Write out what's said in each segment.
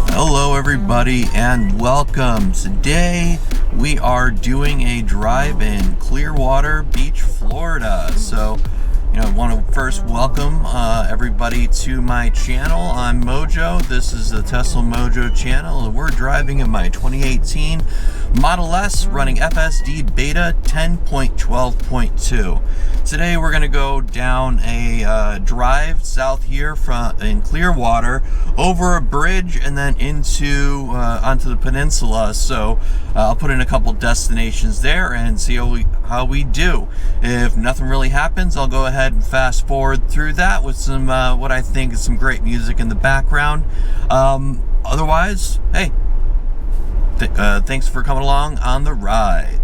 Hello everybody and welcome. Today we are doing a drive in Clearwater Beach, Florida. So, I want to first welcome everybody to my channel. I'm Mojo. This is the Tesla Mojo channel, and we're driving in my 2018 Model S running FSD Beta 10.12.2. Today we're going to go down a drive south here in Clearwater, over a bridge, and then onto the peninsula. So I'll put in a couple destinations there and see how we do. If nothing really happens, I'll go ahead and fast forward through that with some what I think is some great music in the background. Otherwise, hey, thanks for coming along on the ride.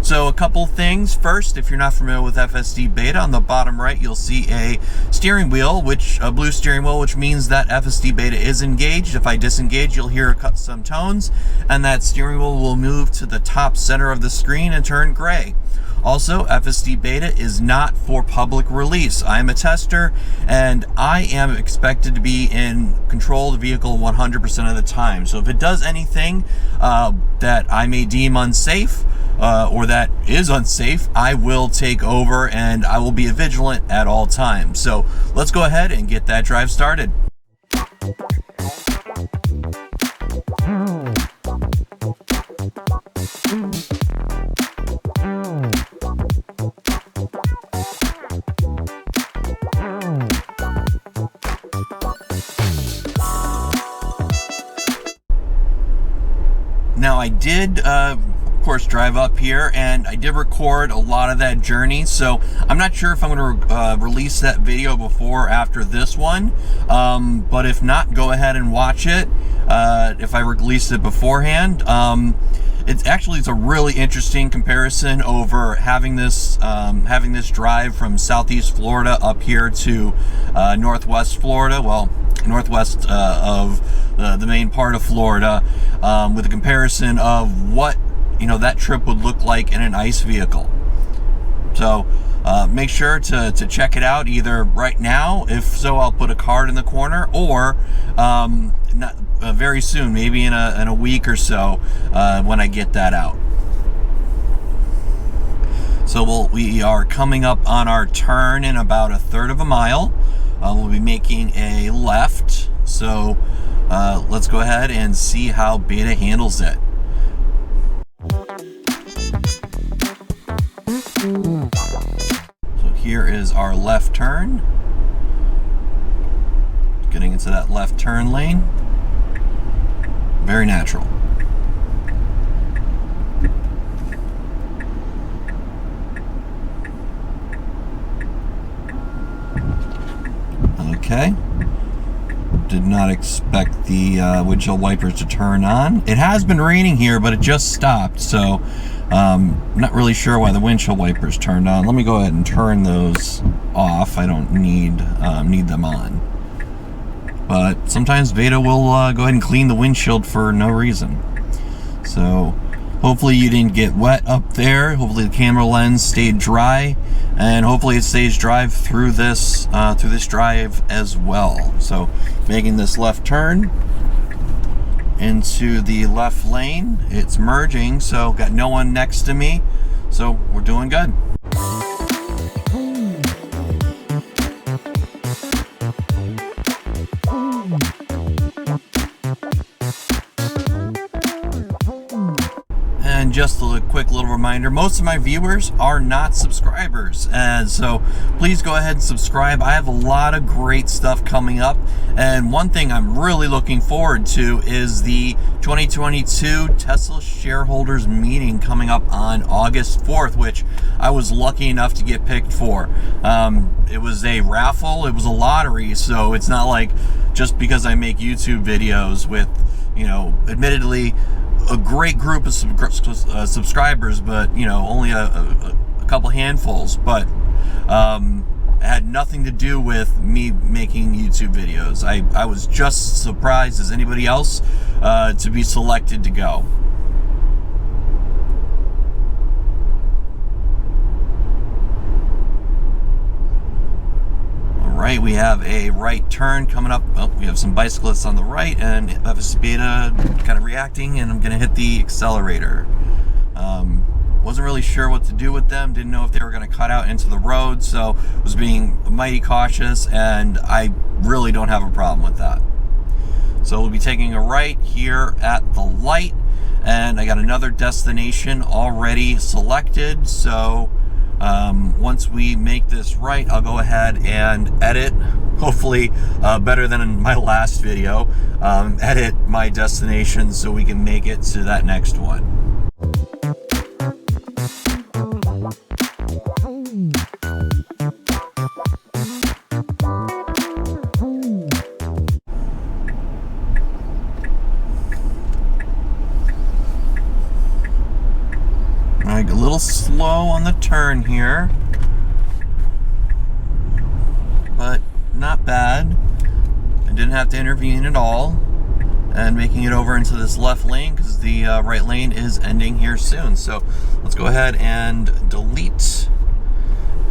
So a couple things. First, if you're not familiar with FSD Beta, on the bottom right you'll see a steering wheel, a blue steering wheel, which means that FSD Beta is engaged. If I disengage, you'll hear some tones, and that steering wheel will move to the top center of the screen and turn gray. Also, FSD Beta is not for public release. I am a tester, and I am expected to be in control of the vehicle 100% of the time. So if it does anything that I may deem unsafe, or that is unsafe, I will take over and I will be vigilant at all times. So let's go ahead and get that drive started. Now I did of course drive up here, and I did record a lot of that journey, so I'm not sure if I'm going to release that video before or after this one, but if not, go ahead and watch it if I release it beforehand. It's a really interesting comparison over having this drive from southeast Florida up here to northwest Florida, well, northwest of the main part of Florida, with a comparison of what that trip would look like in an ICE vehicle. So make sure to check it out either right now. If so, I'll put a card in the corner, or very soon, maybe in a week or so, when I get that out. So we are coming up on our turn in about a third of a mile. We'll be making a left. So let's go ahead and see how Beta handles it. So here is our left turn. Getting into that left turn lane. Very natural. Okay. Did not expect the windshield wipers to turn on. It has been raining here, but it just stopped, so not really sure why the windshield wipers turned on. Let me go ahead and turn those off. I don't need them on. But sometimes Beta will go ahead and clean the windshield for no reason. So hopefully you didn't get wet up there. Hopefully the camera lens stayed dry, and hopefully it stays dry through this drive as well. So making this left turn into the left lane. It's merging, so got no one next to me, so we're doing good. And just a quick little reminder, most of my viewers are not subscribers, and so please go ahead and subscribe. I have a lot of great stuff coming up, and one thing I'm really looking forward to is the 2022 Tesla shareholders meeting coming up on August 4th, which I was lucky enough to get picked for. It was a raffle, it was a lottery, so it's not like just because I make YouTube videos with, admittedly a great group of subscribers, but only a couple handfuls, but it had nothing to do with me making YouTube videos. I was just surprised as anybody else to be selected to go. right, we have a right turn coming up. Well, we have some bicyclists on the right, and FSD Beta kind of reacting, and I'm going to hit the accelerator. Wasn't really sure what to do with them. Didn't know if they were going to cut out into the road, so was being mighty cautious, and I really don't have a problem with that. So we'll be taking a right here at the light, and I got another destination already selected. So once we make this right, I'll go ahead and edit, hopefully better than in my last video, edit my destination so we can make it to that next one. A little slow on the turn here, but not bad. I didn't have to intervene at all, and making it over into this left lane because the right lane is ending here soon. So let's go ahead and delete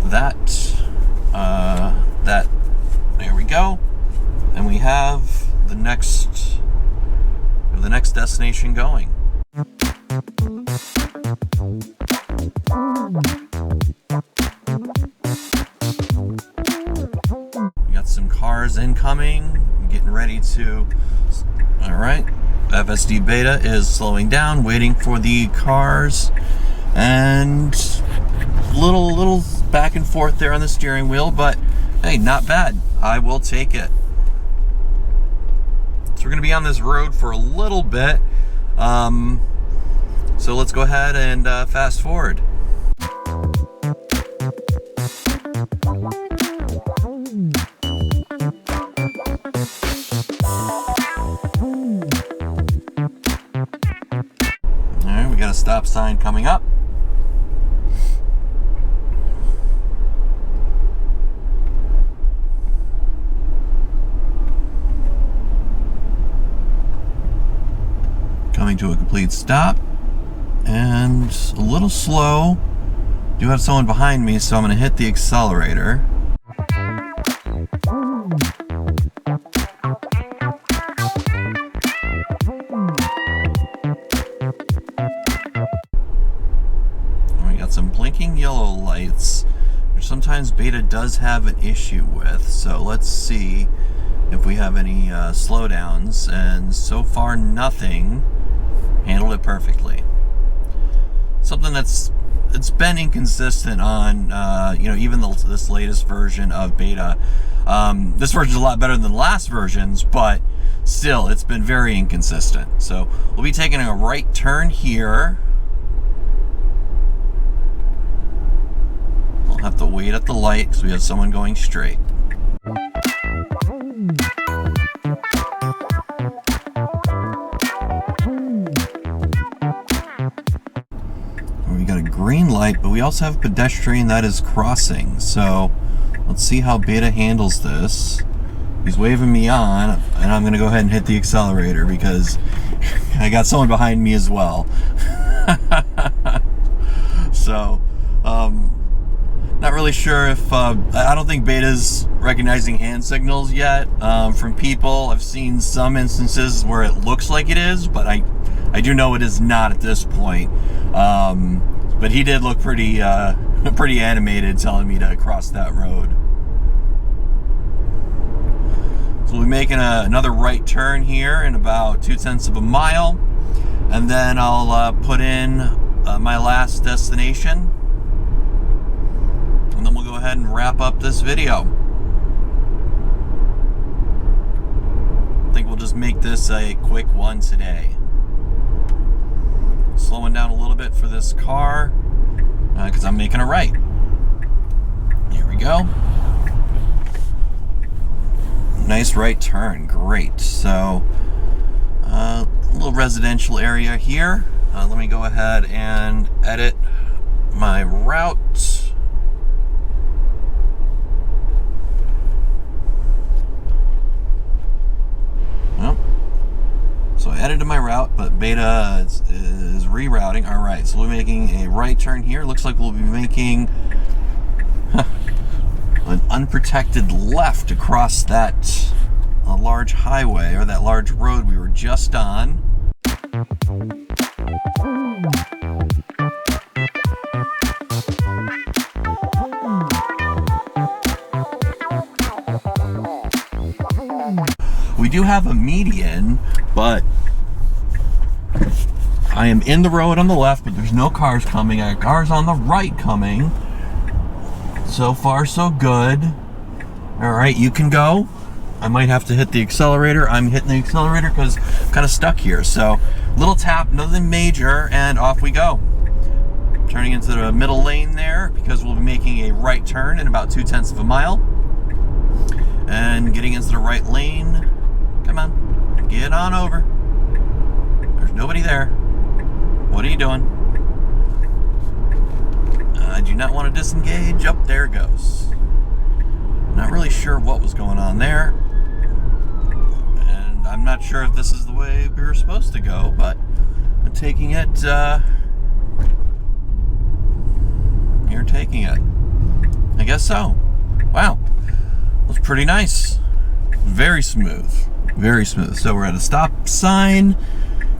that. There we go, and we have the next destination going. We got some cars incoming, getting ready to. All right, FSD Beta is slowing down, waiting for the cars, and little back and forth there on the steering wheel, but hey, not bad. I will take it. So we're gonna be on this road for a little bit. So let's go ahead and fast forward. Alright, we got a stop sign coming up. Coming to a complete stop. And a little slow. Do have someone behind me, so I'm going to hit the accelerator. And we got some blinking yellow lights, which sometimes Beta does have an issue with. So let's see if we have any slowdowns. And so far, nothing. Handled it perfectly. Something it's been inconsistent on, even this latest version of Beta. This version is a lot better than the last versions, but still, it's been very inconsistent. So we'll be taking a right turn here. We'll have to wait at the light because we have someone going straight. We got a green light, but we also have a pedestrian that is crossing. So let's see how Beta handles this. He's waving me on, and I'm going to go ahead and hit the accelerator because I got someone behind me as well. So, not really sure if I don't think Beta's recognizing hand signals yet from people. I've seen some instances where it looks like it is, but I do know it is not at this point. But he did look pretty animated, telling me to cross that road. So we'll be making another right turn here in about 0.2 of a mile, and then I'll put in my last destination, and then we'll go ahead and wrap up this video. I think we'll just make this a quick one today. Slowing down a little bit for this car because I'm making a right. Here we go. Nice right turn, great. So a little residential area here. Let me go ahead and edit my route. Well, so I edited my route, but Beta is rerouting. All right, so we're making a right turn here. Looks like we'll be making an unprotected left across that large highway, or that large road we were just on. We do have a median, but I am in the road on the left, but there's no cars coming. I got cars on the right coming. So far, so good. All right, you can go. I might have to hit the accelerator. I'm hitting the accelerator because I'm kind of stuck here. So, little tap, nothing major, and off we go. Turning into the middle lane there because we'll be making a right turn in about 0.2 of a mile. And getting into the right lane. Come on, get on over. There's nobody there. What are you doing? I do not want to disengage. Up there it goes. Not really sure what was going on there. And I'm not sure if this is the way we were supposed to go, but I'm taking it. You're taking it. I guess so. Wow. That was pretty nice. Very smooth. Very smooth. So we're at a stop sign.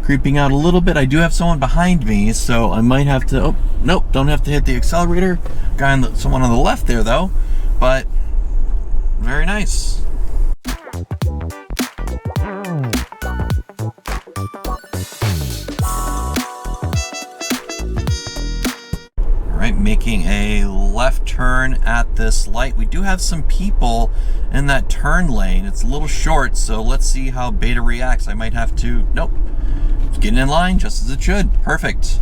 Creeping out a little bit. I do have someone behind me, so I might have to. Oh, nope, don't have to hit the accelerator. Someone on the left there, though. But very nice. All right, making a left turn at this light. We do have some people in that turn lane. It's a little short, so let's see how Beta reacts. I might have to. Nope. Getting in line just as it should. Perfect.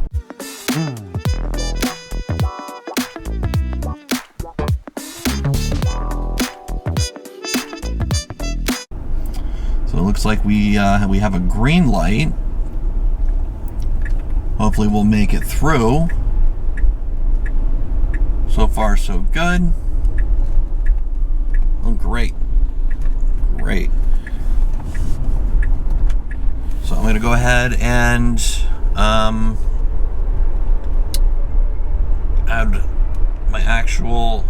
So it looks like we have a green light. Hopefully we'll make it through. So far so good. Oh, great. Great. So I'm going to go ahead and add my actual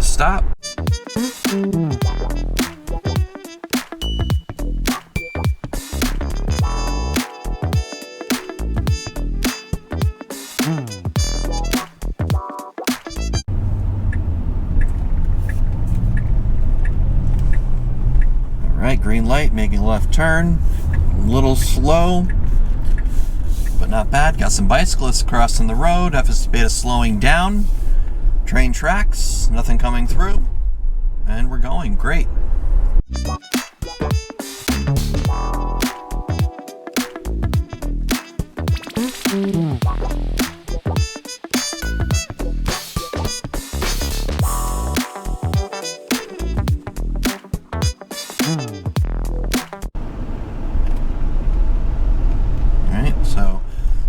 stop. All right, green light, making a left turn. A little slow, but not bad. Got some bicyclists crossing the road. FSD Beta slowing down. Train tracks, nothing coming through. And we're going. Great. So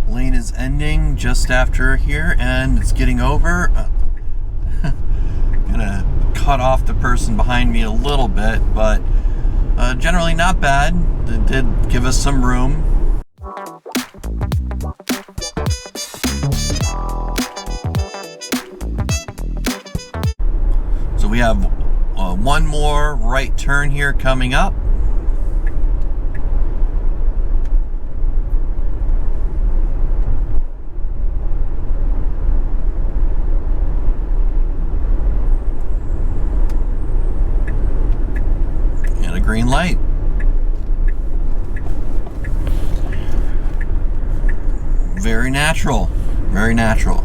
lane is ending just after here, and it's getting over. Gonna cut off the person behind me a little bit, but generally not bad. It did give us some room. So we have one more right turn here coming up. Green light. Very natural. Very natural.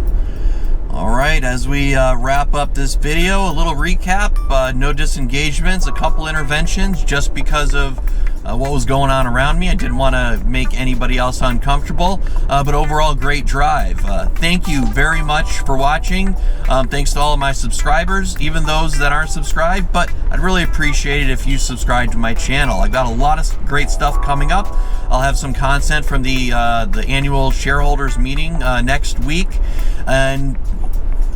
All right, as we wrap up this video, a little recap. No disengagements, a couple interventions just because of what was going on around me. I didn't want to make anybody else uncomfortable, but overall, great drive. Thank you very much for watching. Thanks to all of my subscribers, even those that aren't subscribed, but I'd really appreciate it if you subscribe to my channel. I've got a lot of great stuff coming up. I'll have some content from the annual shareholders meeting next week, and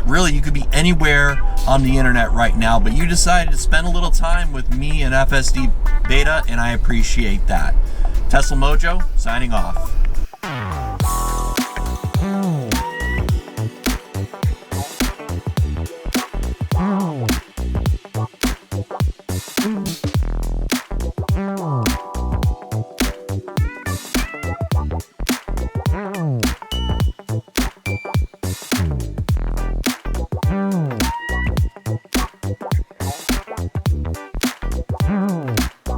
really, you could be anywhere on the internet right now, but you decided to spend a little time with me and FSD Beta, and I appreciate that. Tesla Mojo, signing off.